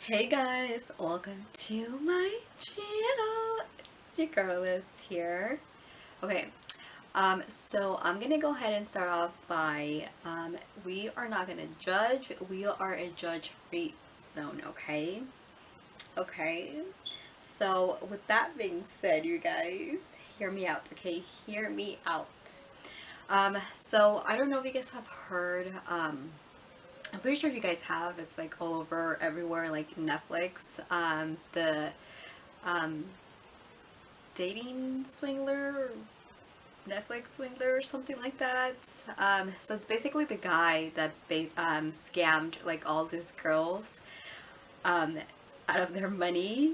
Hey guys, welcome to my channel. It's your girl Liz here. Okay, so I'm gonna go ahead and start off by we are not gonna judge. We are a judge-free zone, okay? Okay. So with that being said, you guys, hear me out, okay? Hear me out. So I don't know if you guys have heard I'm pretty sure you guys have. It's like all over everywhere, like Netflix. The um, dating swindler, Netflix swindler, or something like that. So it's basically the guy that scammed like all these girls um, out of their money.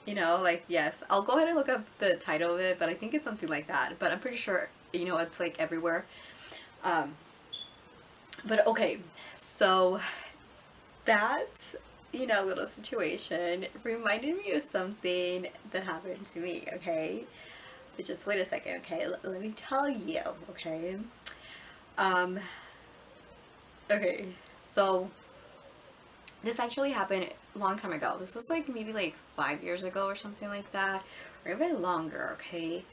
Like yes, I'll go ahead and look up the title of it, but I think it's something like that. But I'm pretty sure it's like everywhere. Um, but okay, so that little situation reminded me of something that happened to me. Okay, but just wait a second. Okay, let me tell you. Okay, um okay, so this actually happened a long time ago. This was like maybe like 5 years ago or something like that, or even longer. Okay,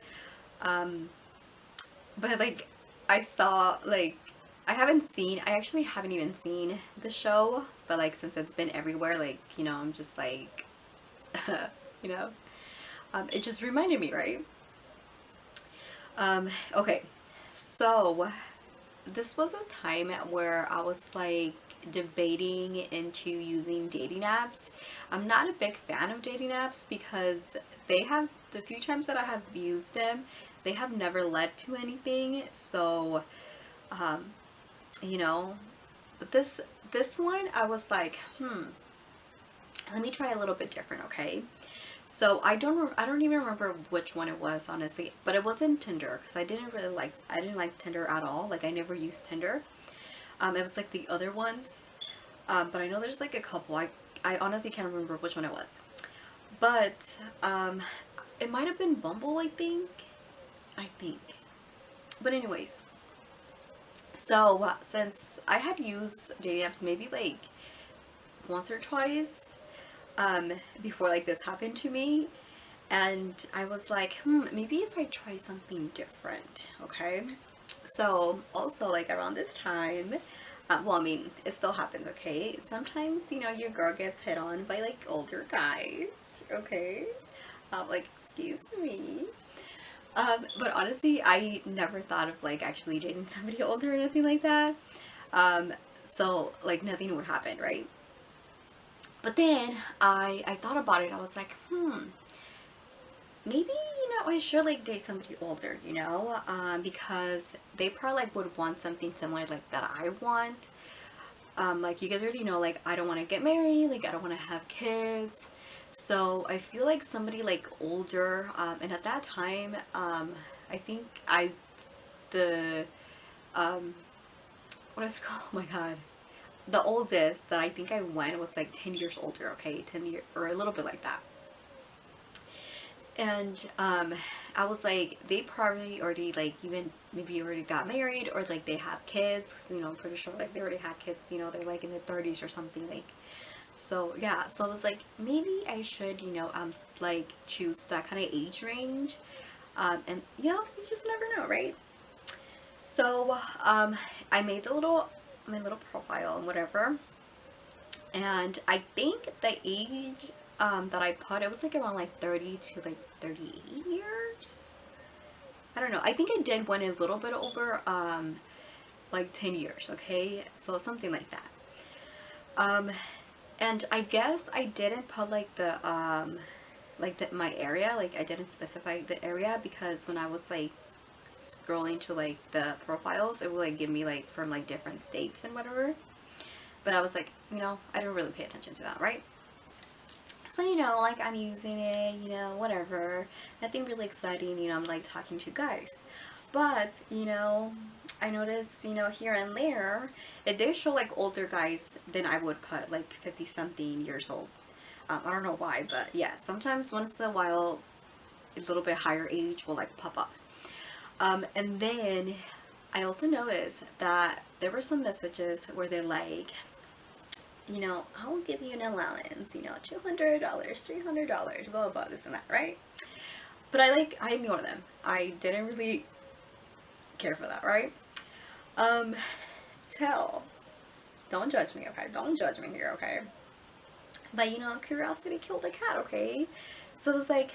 um but like I saw like I actually haven't even seen the show, but like since it's been everywhere, like, I'm just like, you know, it just reminded me, right? Okay, so this was a time where I was like debating into using dating apps. I'm not a big fan of dating apps because the few times that I have used them, they have never led to anything. So, um, you know, but this one I was like, let me try a little bit different, okay? So I don't even remember which one it was, honestly, but it wasn't Tinder because I didn't like Tinder at all. Like I never used Tinder. It was like the other ones. But I know there's like a couple. I honestly can't remember which one it was. But it might have been Bumble, I think. I think. But anyways, so since I had used dating apps maybe like once or twice before like this happened to me, and I was like, maybe if I try something different, okay? So also like around this time, well, I mean, it still happens, okay? Sometimes, your girl gets hit on by like older guys, okay? Like, excuse me. But honestly, I never thought of like actually dating somebody older or anything like that. So like nothing would happen, right? But then I thought about it. I was like, maybe I should like date somebody older, because they probably like would want something similar like that I want. Like you guys already know, like I don't want to get married, like I don't want to have kids. So I feel like somebody like older, and at that time, I think the um what is it called? Oh my god. The oldest that I think I went was like 10 years older, okay? 10 years or a little bit like that. And I was like, they probably already like even maybe already got married or like they have kids. 'Cause, I'm pretty sure like they already had kids. They're like in their 30s or something like. So yeah, so I was like, maybe I should like choose that kind of age range. And you just never know, right? So I made my little profile and whatever, and I think the age that I put, it was like around like 30 to like 38 years. I don't know. I think I did went a little bit over like 10 years, okay? So something like that. Um and I guess I didn't put like my area, like I didn't specify the area because when I was like scrolling to like the profiles, it would like give me like from like different states and whatever. But I was like, I didn't really pay attention to that, right? So, like I'm using it, whatever. Nothing really exciting, I'm like talking to guys. But, I noticed, here and there, it did show like older guys than I would put, like 50 something years old. I don't know why, but yeah, sometimes once in a while, a little bit higher age will like pop up. And then I also noticed that there were some messages where they're like, you know, I will give you an allowance, you know, $200, $300, blah, blah, this and that, right? But I ignore them. I didn't really care for that, right? Um, Till, don't judge me, okay? Don't judge me here, okay? But, you know, curiosity killed the cat, okay? So it was like,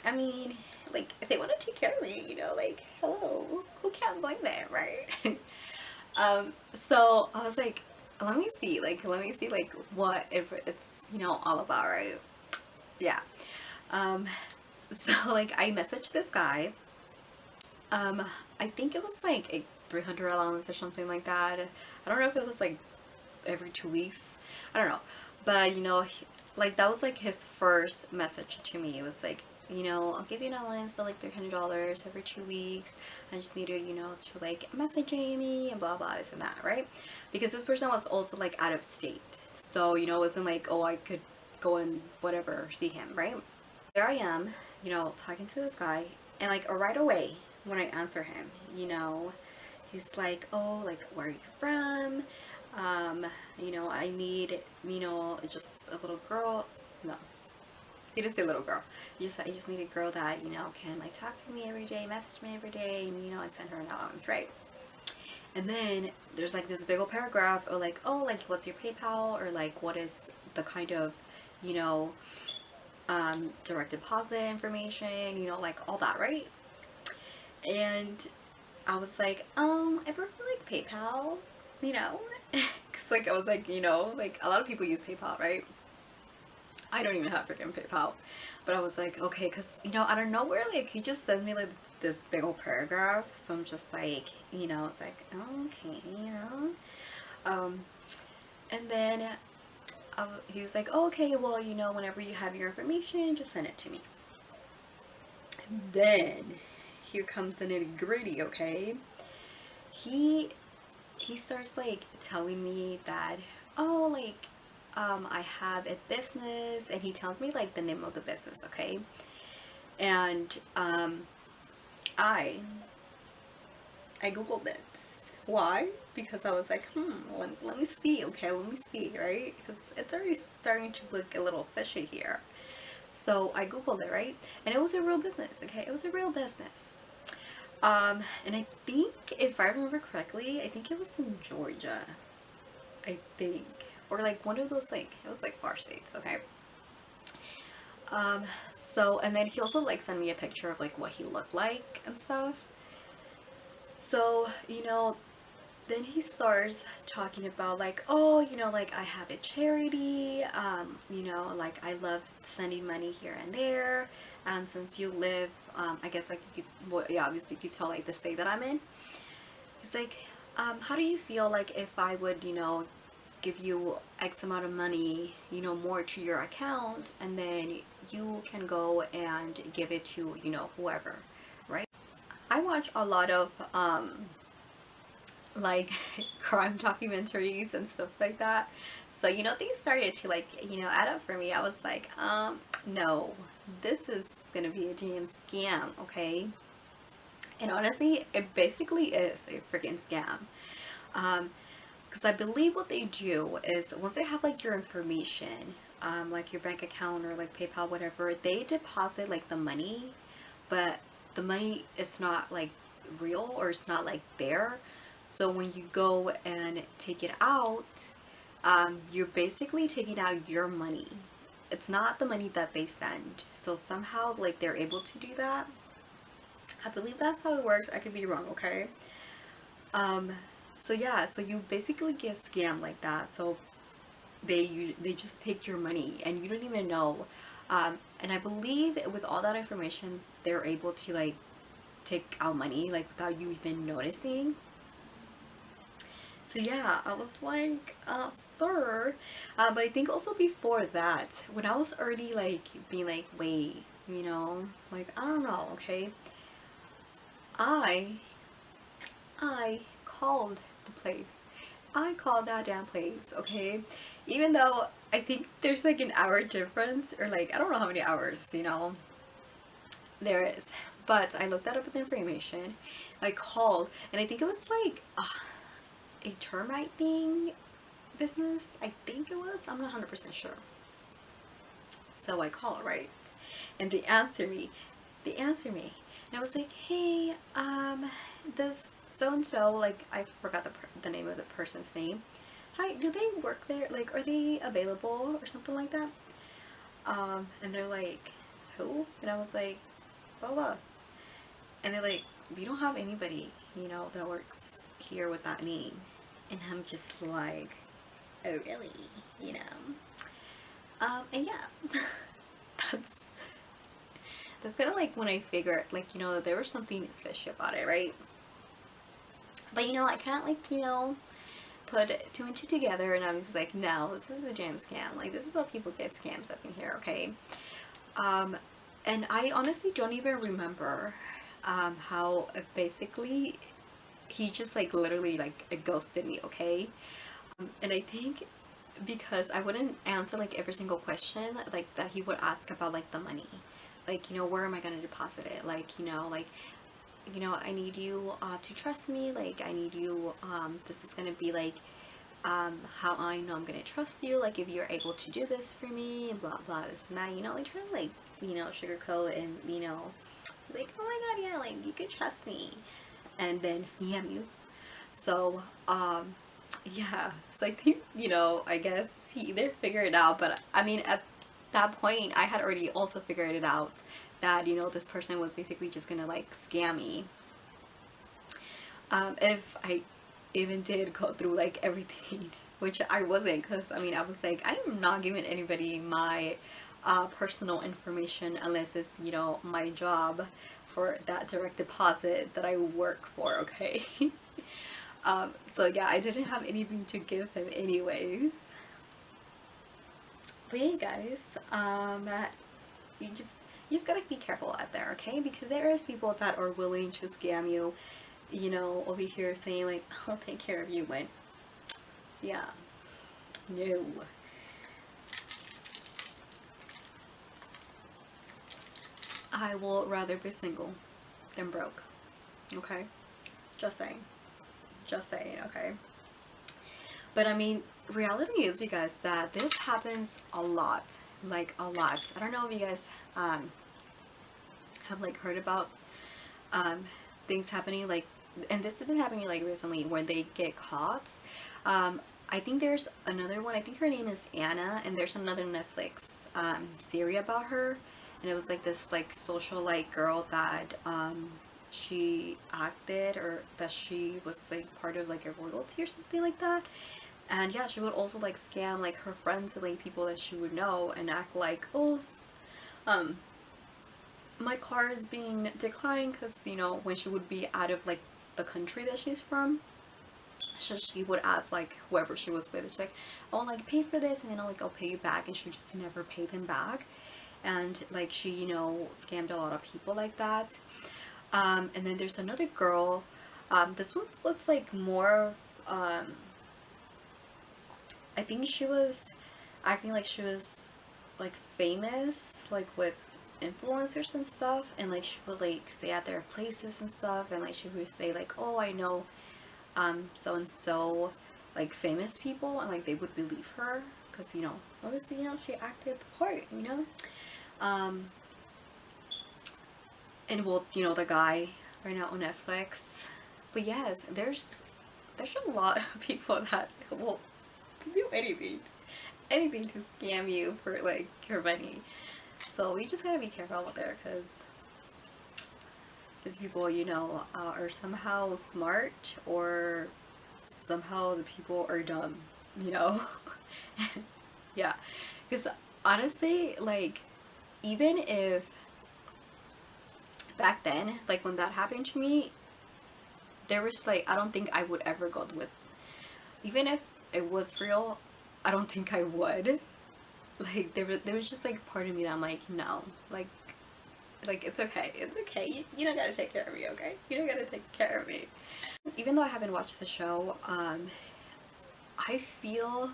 I mean, like, if they want to take care of me, you know, like, hello, who can't blame them, right? So I was like, let me see, like, what if it's, you know, all about, right? Yeah. Um, so, like, I messaged this guy. I think it was, like, a 300 allowance or something like that. I don't know if it was, like, every 2 weeks. I don't know. But, you know, like, that was, like, his first message to me. It was, like, you know, I'll give you an allowance for, like, $300 every 2 weeks. I just need you, you know, to, like, message me and blah, blah, this and that, right? Because this person was also, like, out of state. So, you know, it wasn't like, oh, I could go and whatever, see him, right? There I am, you know, talking to this guy. And, like, right away, when I answer him, you know, he's like, oh, like, where are you from? You know, I need, you know, just a little girl. No, he didn't say little girl. I just need a girl that, you know, can, like, talk to me every day, message me every day, and, you know, I send her an allowance, right? And then there's, like, this big old paragraph or, like, oh, like, what's your PayPal, or, like, what is the kind of, you know, direct deposit information, you know, like, all that, right? And I was like, I prefer, like, PayPal, you know, because, like, I was like, you know, like, a lot of people use PayPal, right? I don't even have freaking PayPal, but I was like, okay, because, you know, out of nowhere, like, he just sends me, like, this big old paragraph, so I'm just like, you know, it's like, okay, you know, and then he was like, oh, okay, well, you know, whenever you have your information, just send it to me. And then here comes the nitty gritty, okay? He starts, like, telling me that, oh, like, I have a business, and he tells me, like, the name of the business, okay? And I googled it. Why? Because I was like, let me see, okay, let me see, right? Because it's already starting to look a little fishy here. So I googled it, right? And it was a real business, okay? It was a real business. And I think, if I remember correctly, I think it was in Georgia, I think, or, like, one of those, like, it was, like, far states, okay? So, and then he also, like, sent me a picture of, like, what he looked like and stuff. So, you know, then he starts talking about, like, oh, you know, like, I have a charity, you know, like, I love sending money here and there, and since you live, I guess, like, you could, well, yeah, obviously you could tell, like, the state that I'm in. He's like, how do you feel, like, if I would, you know, give you X amount of money, you know, more to your account, and then you can go and give it to, you know, whoever, right? I watch a lot of, like, crime documentaries and stuff like that. So, you know, things started to, like, you know, add up for me. I was like, no, this is gonna be a damn scam, okay? And honestly, it basically is a freaking scam. Because I believe what they do is, once they have, like, your information, like your bank account or, like, PayPal, whatever, they deposit, like, the money, but the money is not, like, real, or it's not, like, there. So when you go and take it out, you're basically taking out your money. It's not the money that they send. So somehow, like, they're able to do that. I believe that's how it works. I could be wrong, okay? So yeah, so you basically get scammed like that. So they just take your money, and you don't even know. And I believe with all that information, they're able to, like, take out money, like, without you even noticing. So yeah, I was like, sir. But I think also before that, when I was already, like, being like, wait, you know, like, I don't know, okay, I called the place. I called that damn place, okay? Even though I think there's, like, an hour difference, or, like, I don't know how many hours, you know, there is. But I looked that up with information. I called, and I think it was, like, a termite thing. business, I think it was. I'm not 100% sure. So I call, right? And they answer me. They answer me. And I was like, hey, this so and so, like, I forgot the name of the person's name. Hi, do they work there? Like, are they available or something like that? And they're like, who? And I was like, blah blah. And they're like, we don't have anybody, you know, that works here with that name. And I'm just like, oh really? You know. And yeah, that's kind of like when I figured, like, you know, that there was something fishy about it, right? But you know, I can't, like, you know, put two and two together, and I was like, no, this is a jam scam. Like, this is how people get scams up in here, okay? And I honestly don't even remember how basically he just like literally like ghosted me, okay? And I think because I wouldn't answer like every single question like that he would ask about like the money, like, you know, where am I gonna deposit it, like, you know, like, you know, I need you to trust me, like, I need you, this is gonna be like how I know I'm gonna trust you, like, if you're able to do this for me, and blah blah, this and that, you know, like trying to like, you know, sugarcoat and, you know, like, oh my god, yeah, like, you can trust me, and then scam you. So yeah, so I think, you know, I guess he either figured it out, but I mean, at that point I had already also figured it out that, you know, this person was basically just gonna like scam me, if I even did go through like everything, which I wasn't, because I mean, I was like, I am not giving anybody my personal information unless it's, you know, my job for that direct deposit that I work for, okay? So yeah, I didn't have anything to give him anyways. But yeah, guys, you just gotta be careful out there, okay? Because there is people that are willing to scam you, you know, over here saying like, I'll take care of you, when, yeah, no. I will rather be single than broke, okay? Just saying. Just saying, okay? But I mean, reality is, you guys, that this happens a lot. Like, a lot. I don't know if you guys have like heard about things happening, like, and this has been happening like recently, where they get caught. I think there's another one, I think her name is Anna, and there's another Netflix series about her, and it was like this like social like girl that she acted, or that she was like part of like a royalty or something like that. And yeah, she would also like scam like her friends and like people that she would know, and act like, oh, my car is being declined, because, you know, when she would be out of like the country that she's from, so she would ask like whoever she was with, she's like, oh, like, pay for this, and then I'll pay you back, and she just never paid them back. And like, she, you know, scammed a lot of people like that. And then there's another girl, this one was like more of, I think she was acting like she was like famous, like with influencers and stuff, and like she would like stay at their places and stuff, and like she would say like, oh, I know so and so, like famous people, and like they would believe her, because, you know, obviously, you know, she acted the part, you know. And well, you know, the guy right now on Netflix. But yes, there's a lot of people that will do anything to scam you for like your money. So you just gotta be careful out there, because these people, you know, are somehow smart, or somehow the people are dumb, you know. Yeah, because honestly, like, even if back then, like when that happened to me, there was like, I don't think I would ever go with, even if it was real, I don't think I would. Like, there was just like part of me that I'm like, no, like it's okay, it's okay, you don't gotta take care of me, okay? You don't gotta take care of me. Even though I haven't watched the show, I feel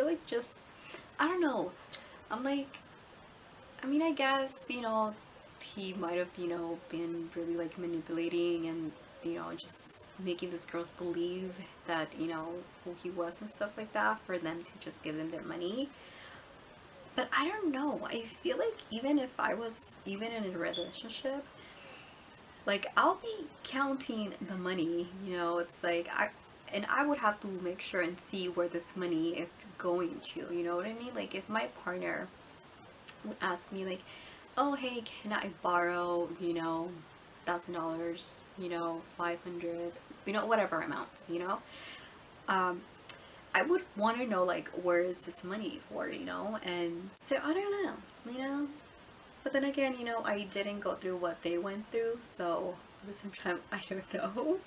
like, just, I don't know, I'm like, I mean, I guess, you know, he might have, you know, been really like manipulating, and, you know, just making these girls believe that, you know, who he was and stuff like that, for them to just give them their money. But I don't know, I feel like even if I was even in a relationship, like I'll be counting the money, you know. It's like I would have to make sure and see where this money is going to, you know what I mean? Like if my partner would ask me like, oh hey, can I borrow, you know, $1,000, you know, 500, you know, whatever amounts, you know, I would want to know like where is this money for, you know. And so I don't know, you know. But then again, you know, I didn't go through what they went through, so at the same time, I don't know.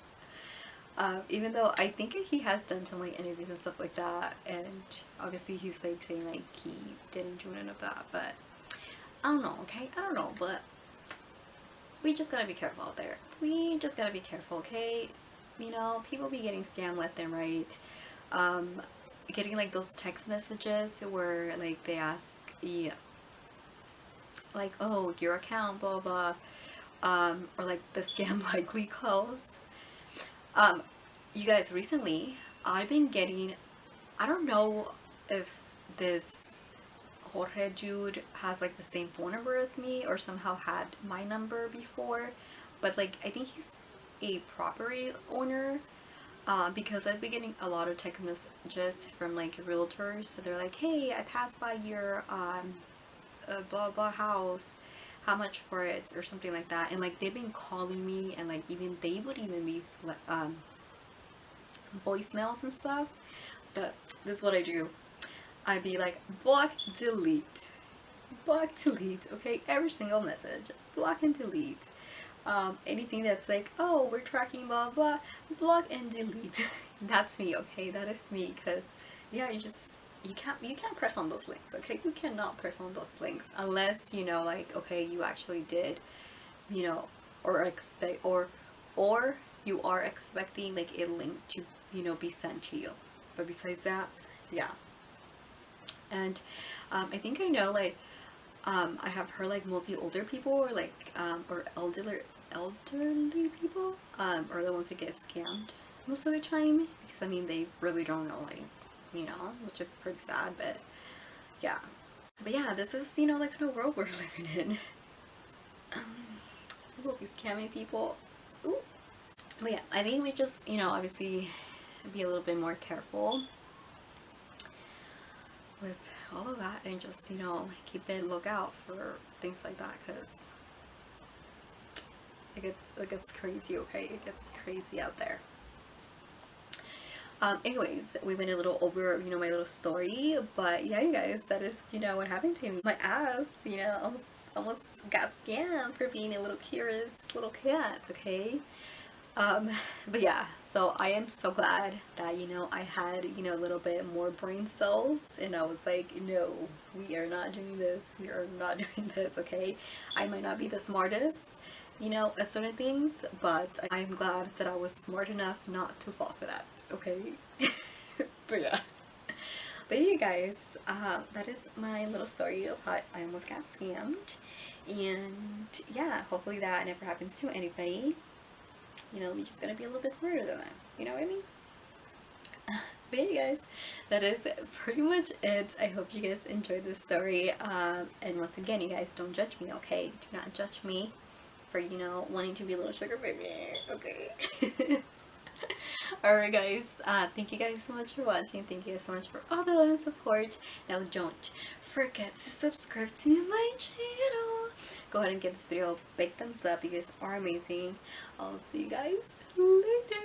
Even though I think he has done some like interviews and stuff like that, and obviously he's like saying like he didn't do none of that, but I don't know, okay? I don't know, but we just gotta be careful out there. We just gotta be careful, okay? You know, people be getting scammed left and right. Getting like those text messages where like they ask, yeah, like, oh, your account, blah blah, or like the scam likely calls. You guys, recently I've been getting, I don't know if this Jorge dude has like the same phone number as me or somehow had my number before, but like I think he's a property owner, because I've been getting a lot of text messages from like realtors. So they're like, hey, I passed by your blah blah house, how much for it, or something like that. And like they've been calling me, and like even they would even leave voicemails and stuff. But this is what I do. I'd be like, block, delete, block, delete, okay? Every single message, block and delete. Anything that's like, oh, we're tracking blah blah, block and delete. That's me, okay? That is me. Because yeah, you can't press on those links, okay? You cannot press on those links unless, you know, like, okay, you actually did, you know, or expect, or you are expecting like a link to, you know, be sent to you. But besides that, yeah. And I think I know, like, I have heard like mostly older people, or like or elderly people are the ones that get scammed most of the time, because I mean they really don't know, like, you know, which is pretty sad. But yeah, this is, you know, like kind of world we're living in. People be scamming people. Ooh. But yeah, I think we just, you know, obviously be a little bit more careful with all of that, and just, you know, keep a lookout for things like that, because it gets crazy, okay? It gets crazy out there. Anyways, we went a little over, you know, my little story, but yeah, you guys, that is, you know, what happened to me. My ass, you know, almost got scammed for being a little curious little cat, okay? But yeah, so I am so glad that, you know, I had, you know, a little bit more brain cells, and I was like, no, we are not doing this, we are not doing this, okay? I might not be the smartest, you know, at certain things, but I'm glad that I was smart enough not to fall for that, okay? But yeah. But you guys, that is my little story of how I almost got scammed, and yeah, hopefully that never happens to anybody. You know, we just gotta be a little bit smarter than that. You know what I mean? But yeah, you guys, that is pretty much it. I hope you guys enjoyed this story. And once again, you guys, don't judge me, okay? Do not judge me for, you know, wanting to be a little sugar baby, okay? Alright guys, thank you guys so much for watching. Thank you guys so much for all the love and support. Now don't forget to subscribe to my channel. Go ahead and give this video a big thumbs up. You guys are amazing. I'll see you guys later.